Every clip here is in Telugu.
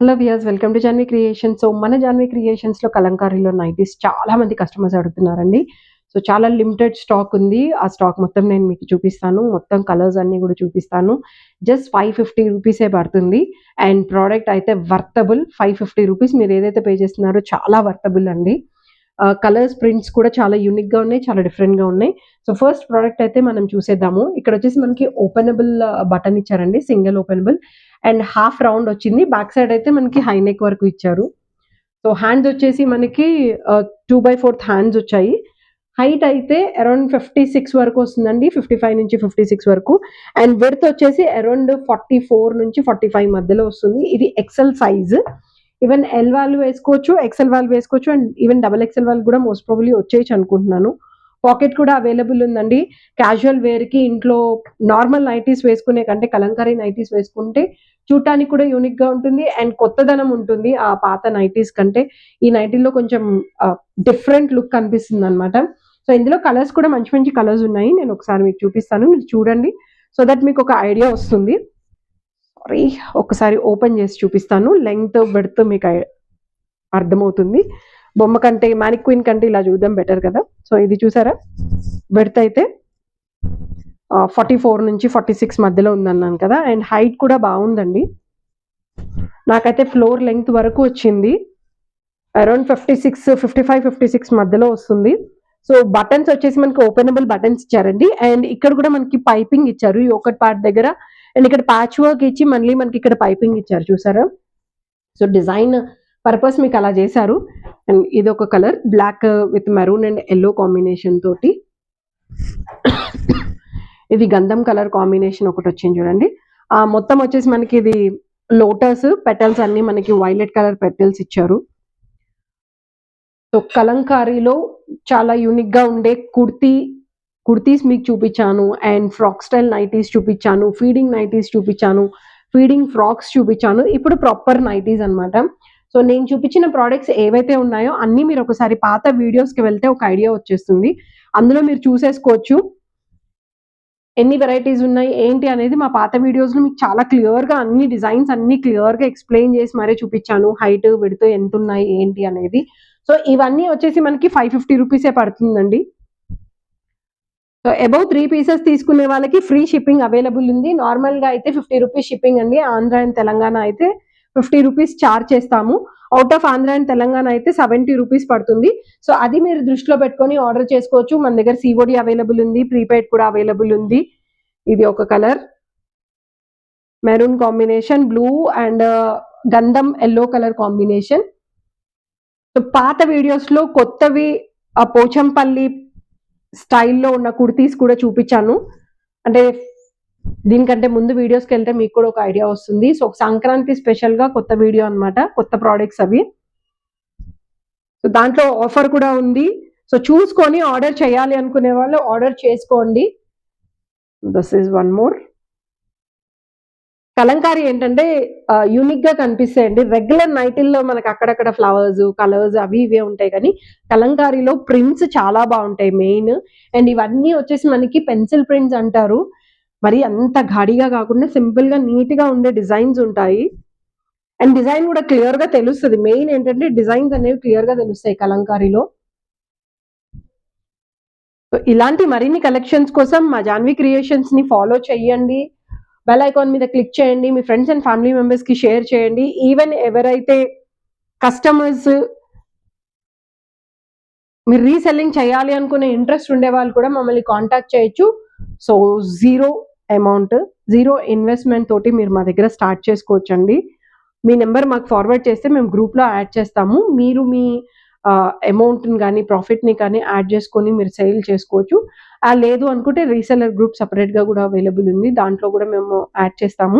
Hello viewers, welcome to Janvi creations. So మన జాన్వి క్రియేషన్స్‌లో కలంకారీలో నైటీస్ చాలా మంది కస్టమర్స్ అడుగుతున్నారండి. సో చాలా లిమిటెడ్ స్టాక్ ఉంది. ఆ స్టాక్ మొత్తం నేను మీకు చూపిస్తాను. మొత్తం కలర్స్ అన్నీ గూడా చూపిస్తాను. జస్ట్ ₹550 పడుతుంది. అండ్ ప్రొడక్ట్ అయితే వర్తబుల్. ₹550 మీరు ఏదైతే పే చేస్తున్నారో చాలా వర్తబుల్ అండి. కలర్స్, ప్రింట్స్ కూడా చాలా యూనిక్‌గా ఉన్నాయి. చాలా డిఫరెంట్‌గా ఉన్నాయి. సో ఫస్ట్ ప్రొడక్ట్ అయితే మనం చూసేద్దాము. ఇక్కడొచ్చేసి మనకి ఓపెనబుల్ బటన్ ఇచ్చారండి. Single openable and half round వచ్చింది. బ్యాక్ సైడ్ అయితే మనకి హై నెక్ వరకు ఇచ్చారు. సో హ్యాండ్స్ వచ్చేసి మనకి 2/4 హ్యాండ్స్ వచ్చాయి. హైట్ అయితే అరౌండ్ 56 వరకు వస్తుందండి. 55 నుంచి 56 వరకు. అండ్ విడ్త్ వచ్చేసి అరౌండ్ 44 నుంచి 45 మధ్యలో వస్తుంది. ఇది ఎక్సెల్ సైజ్. ఈవెన్ ఎల్ వాళ్ళు వేసుకోవచ్చు, ఎక్సెల్ వాళ్ళు వేసుకోవచ్చు అండ్ ఈవెన్ డబుల్ ఎక్సెల్ వాళ్ళు కూడా మోస్ట్ ప్రాబబ్లీ వచ్చేయొచ్చు అనుకుంటున్నాను. పాకెట్ కూడా అవైలబుల్ ఉందండి. క్యాజువల్ వేర్‌కి ఇంట్లో నార్మల్ నైటీస్ వేసుకునే కంటే కలంకారీ నైటీస్ వేసుకుంటే చూడటానికి కూడా యూనిక్‌గా ఉంటుంది. అండ్ కొత్తదనం ఉంటుంది. ఆ పాత నైటీస్ కంటే ఈ నైటీలో కొంచెం డిఫరెంట్ లుక్ కనిపిస్తుందనమాట. సో ఇందులో కలర్స్ కూడా మంచి మంచి కలర్స్ ఉన్నాయి. నేను ఒకసారి మీకు చూపిస్తాను. మీరు చూడండి. సో దట్ మీకు ఒక ఐడియా వస్తుంది. సారీ, ఒకసారి ఓపెన్ చేసి చూపిస్తాను. లెంగ్త్, విడ్త్ మీకు అర్థమవుతుంది. బొమ్మ కంటే, మానిక్విన్ కంటే ఇలా చూడడం బెటర్ కదా. సో ఇది చూసారా, విడ్త్ అయితే 44 నుంచి 46 మధ్యలో ఉందన్నాను కదా. అండ్ హైట్ కూడా బాగుందండి. నాకైతే ఫ్లోర్ లెంగ్త్ వరకు వచ్చింది. అరౌండ్ 55, 56 మధ్యలో వస్తుంది. సో బటన్స్ వచ్చేసి మనకి ఓపెనబుల్ బటన్స్ ఇచ్చారండి. అండ్ ఇక్కడ కూడా మనకి పైపింగ్ ఇచ్చారు ఈ ఒకటి పార్ట్ దగ్గర. అండ్ ఇక్కడ ప్యాచ్ వర్క్ ఇచ్చి మళ్ళీ మనకి ఇక్కడ పైపింగ్ ఇచ్చారు చూసారా. సో డిజైన్ పర్పస్ మీకు అలా చేశారు. అండ్ ఇది ఒక colour black with maroon and yellow combination తోటి. ఇది గంధం కలర్ కాంబినేషన్ ఒకటి వచ్చింది చూడండి. మొత్తం వచ్చేసి మనకి ఇది లోటస్ పెటల్స్ అన్ని మనకి వైలెట్ కలర్ పెటల్స్ ఇచ్చారు. సో కలంకారీలో చాలా యూనిక్ గా ఉండే కుర్తీస్ మీకు చూపించాను. అండ్ ఫ్రాక్ స్టైల్ నైటీస్ చూపించాను, ఫీడింగ్ నైటీస్ చూపించాను, ఫీడింగ్ ఫ్రాక్స్ చూపించాను. ఇప్పుడు ప్రాపర్ నైటీస్ అన్నమాట. సో నేను చూపించిన ప్రోడక్ట్స్ ఏవైతే ఉన్నాయో అన్ని మీరు ఒకసారి పాత వీడియోస్కి వెళ్తే ఒక ఐడియా వచ్చేస్తుంది. అందులో మీరు చూసేసుకోవచ్చు ఎన్ని వెరైటీస్ ఉన్నాయి ఏంటి అనేది. మా పాత వీడియోస్లో మీకు చాలా క్లియర్గా అన్ని డిజైన్స్ అన్ని క్లియర్గా ఎక్స్ప్లెయిన్ చేసి మరీ చూపించాను. హైట్, విడ్త్ ఎంత ఉన్నాయి ఏంటి అనేది. సో ఇవన్నీ వచ్చేసి మనకి ₹550 పడుతుందండి. సో అబౌవ్ 3 పీసెస్ తీసుకునే వాళ్ళకి ఫ్రీ షిప్పింగ్ అవైలబుల్ ఉంది. నార్మల్గా అయితే ₹50 షిప్పింగ్ అండి. ఆంధ్ర అండ్ తెలంగాణ అయితే ₹50 చార్జ్ చేస్తాము. Out of Andhra and Telangana అయితే ₹70 పడుతుంది. సో అది మీరు దృష్టిలో పెట్టుకొని ఆర్డర్ చేసుకోవచ్చు. మన దగ్గర సిఓడి అవైలబుల్ ఉంది, ప్రీపెయిడ్ కూడా అవైలబుల్ ఉంది. ఇది ఒక colour maroon combination, blue and గంధం ఎల్లో కలర్ కాంబినేషన్. సో పాత వీడియోస్లో కొత్తవి పోచంపల్లి స్టైల్లో ఉన్న కుర్తీస్ కూడా చూపించాను. అంటే దీనికంటే ముందు వీడియోస్కి వెళ్తే మీకు కూడా ఒక ఐడియా వస్తుంది. సో సంక్రాంతి స్పెషల్గా కొత్త వీడియో అనమాట, కొత్త ప్రోడక్ట్స్ అవి. సో దాంట్లో ఆఫర్ కూడా ఉంది. సో చూసుకొని ఆర్డర్ చేయాలి అనుకునే వాళ్ళు ఆర్డర్ చేసుకోండి. This is one more Kalamkari. ఏంటంటే యూనిక్ గా కనిపిస్తాయండి. రెగ్యులర్ నైటీల్లో మనకి అక్కడక్కడ ఫ్లవర్స్, కలర్స్ అవి ఇవే ఉంటాయి, కానీ కలంకారీలో ప్రింట్స్ చాలా బాగుంటాయి మెయిన్. అండ్ ఇవన్నీ వచ్చేసి మనకి పెన్సిల్ ప్రింట్స్ అంటారు. మరి అంత ఘాడిగా కాకుండా సింపుల్ గా నీట్ గా ఉండే డిజైన్స్ ఉంటాయి. అండ్ డిజైన్ కూడా క్లియర్ గా తెలుస్తుంది. మెయిన్ ఏంటంటే డిజైన్స్ అనేవి క్లియర్ గా తెలుస్తాయి కలంకారీలో. ఇలాంటి మరిన్ని కలెక్షన్స్ కోసం మా జాన్వి క్రియేషన్స్ ని ఫాలో చేయండి. బెల్ ఐకాన్ మీద క్లిక్ చేయండి. మీ ఫ్రెండ్స్ అండ్ ఫ్యామిలీ మెంబర్స్ కి షేర్ చేయండి. ఈవెన్ ఎవరైతే కస్టమర్స్ మీరు రీసెల్లింగ్ చేయాలి అనుకునే ఇంట్రెస్ట్ ఉండే వాళ్ళు కూడా మమ్మల్ని కాంటాక్ట్ చేయొచ్చు. So zero amount, zero investment తోటి మీరు మా దగ్గర స్టార్ట్ చేసుకోవచ్చండి. మీ నెంబర్ మాకు ఫార్వర్డ్ చేస్తే మేము గ్రూప్లో యాడ్ చేస్తాము. మీరు మీ అమౌంట్ని కానీ ప్రాఫిట్ని కానీ యాడ్ చేసుకొని మీరు సేల్ చేసుకోవచ్చు. లేదు అనుకుంటే రీసెల్లర్ గ్రూప్ సపరేట్గా కూడా అవైలబుల్ ఉంది. దాంట్లో కూడా మేము యాడ్ చేస్తాము.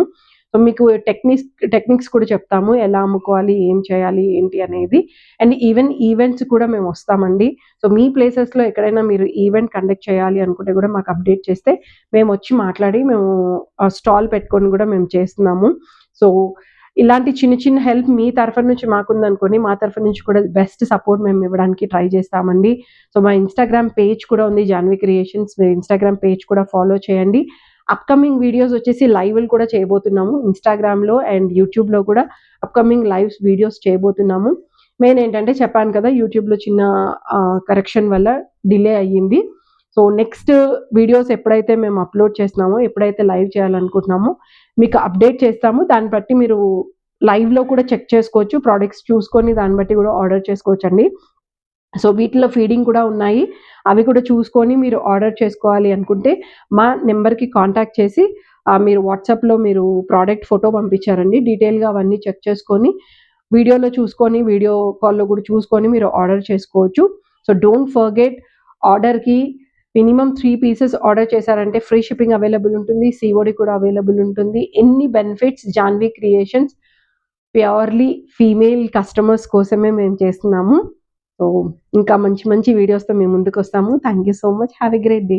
సో మీకు టెక్నిక్స్ కూడా చెప్తాము, ఎలా అమ్ముకోవాలి, ఏం చేయాలి ఏంటి అనేది. అండ్ ఈవెన్ ఈవెంట్స్ కూడా మేము వస్తామండి. సో మీ ప్లేసెస్లో ఎక్కడైనా మీరు ఈవెంట్ కండక్ట్ చేయాలి అనుకుంటే కూడా మాకు అప్డేట్ చేస్తే మేము వచ్చి మాట్లాడి మేము స్టాల్ పెట్టుకొని కూడా మేము చేస్తున్నాము. సో ఇలాంటి చిన్న చిన్న హెల్ప్ మీ తరఫు నుంచి మాకుందనుకోండి, మా తరఫు నుంచి కూడా బెస్ట్ సపోర్ట్ మేము ఇవ్వడానికి ట్రై చేస్తామండి. సో మా ఇన్స్టాగ్రామ్ పేజ్ కూడా ఉంది, జాన్వి క్రియేషన్స్. మీరు ఇన్స్టాగ్రామ్ పేజ్ కూడా ఫాలో చేయండి. అప్కమింగ్ వీడియోస్ వచ్చేసి లైవ్లు కూడా చేయబోతున్నాము. ఇన్‌స్టాగ్రామ్‌లో అండ్ యూట్యూబ్‌లో కూడా అప్కమింగ్ లైవ్స్ వీడియోస్ చేయబోతున్నాము. మెయిన్ ఏంటంటే చెప్పాను కదా, యూట్యూబ్‌లో చిన్న కరెక్షన్ వల్ల డిలే అయ్యింది. సో నెక్స్ట్ వీడియోస్ ఎప్పుడైతే మేము అప్లోడ్ చేస్తున్నామో, ఎప్పుడైతే లైవ్ చేయాలనుకుంటున్నామో మీకు అప్డేట్ చేస్తాము. దాన్ని బట్టి మీరు లైవ్‌లో కూడా చెక్ చేసుకోవచ్చు. ప్రొడక్ట్స్ చూసుకొని దాన్ని బట్టి కూడా ఆర్డర్ చేసుకోవచ్చండి. సో వీటిలో ఫీడింగ్ కూడా ఉన్నాయి. అవి కూడా చూసుకొని మీరు ఆర్డర్ చేసుకోవాలి అనుకుంటే మా నెంబర్‌కి కాంటాక్ట్ చేసి మీరు వాట్సాప్‌లో మీరు ప్రొడక్ట్ ఫోటో పంపించారండి. డీటెయిల్‌గా అవన్నీ చెక్ చేసుకొని వీడియోలో చూసుకొని, వీడియో కాల్‌లో కూడా చూసుకొని మీరు ఆర్డర్ చేసుకోవచ్చు. సో డోంట్ ఫర్గెట్, ఆర్డర్‌కి మినిమమ్ 3 పీసెస్ ఆర్డర్ చేశారంటే ఫ్రీ షిప్పింగ్ అవైలబుల్ ఉంటుంది. సీఓడీ కూడా అవైలబుల్ ఉంటుంది. ఎన్ని benefits Janvi creations purely female customers కోసమే మేము చేస్తున్నాము. సో ఇంకా మంచి మంచి వీడియోస్‌తో మేము ముందుకొస్తాము. Thank you so much. Have a great day.